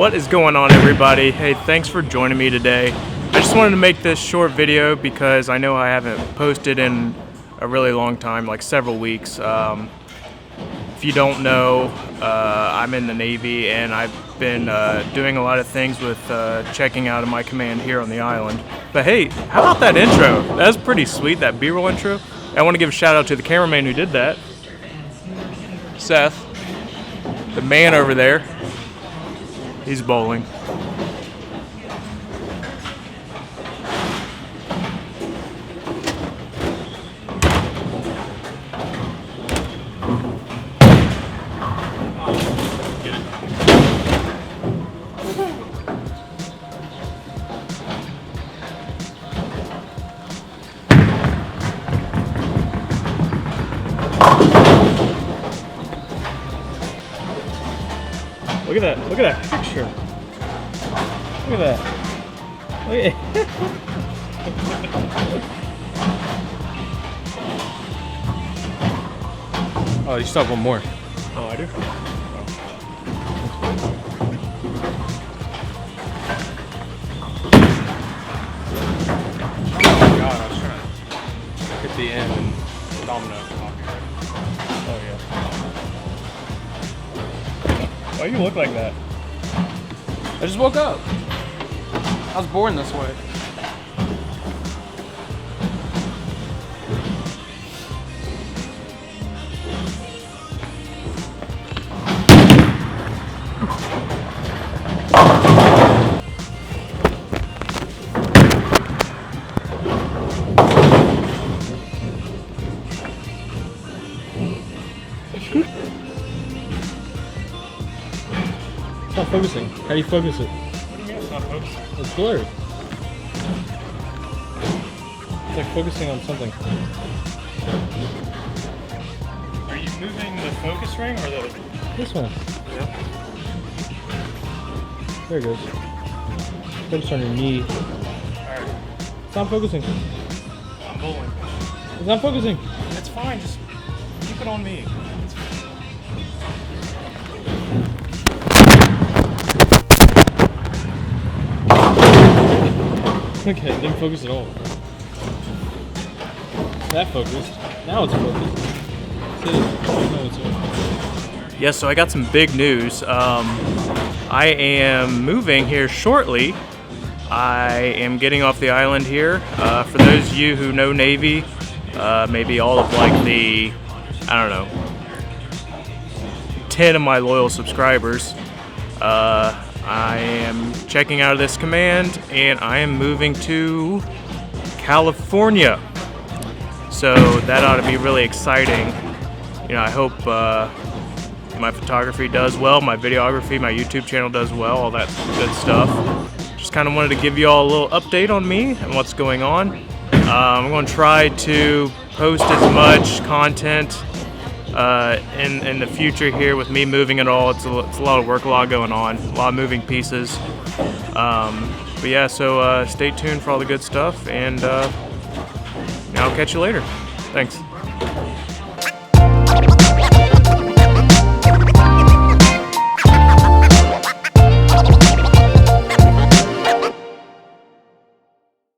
What is going on, everybody? Hey, thanks for joining me today. I just wanted to make this short video because I know I haven't posted in a really long time, like several weeks. If you don't know, I'm in the Navy and I've been doing a lot of things with checking out of my command here on the island. But hey, how about that intro? That's pretty sweet, that B-roll intro. I want to give a shout out to the cameraman who did that. Seth, the man over there. He's bowling. Look at that picture. Look at that. Look at Oh, you still have one more. Oh, I do? Oh. Oh my god, I was trying to hit the end and domino. Oh yeah. Why do you look like that? I just woke up. I was born this way. It's not focusing. How do you focus it? What do you mean it's not focusing? It's blurred. It's like focusing on something. Are you moving the focus ring or the... This one. Yeah. There it goes. Focus on your knee. Alright. It's not focusing. I'm bowling. It's not focusing. It's fine, just keep it on me. Okay, it didn't focus at all. That focused. Now it's focused. Yes, so I got some big news. I am moving here shortly. I am getting off the island here. For those of you who know Navy, maybe all of like the, I don't know, 10 of my loyal subscribers, I am checking out of this command and I am moving to California. So that ought to be really exciting. You know, I hope my photography does well, my videography, my YouTube channel does well, all that good stuff. Just kind of wanted to give you all a little update on me and what's going on. I'm going to try to post as much content in the future here with me moving it all. It's a lot of work, a lot going on, a lot of moving pieces. But yeah, so stay tuned for all the good stuff, and I'll catch you later. Thanks.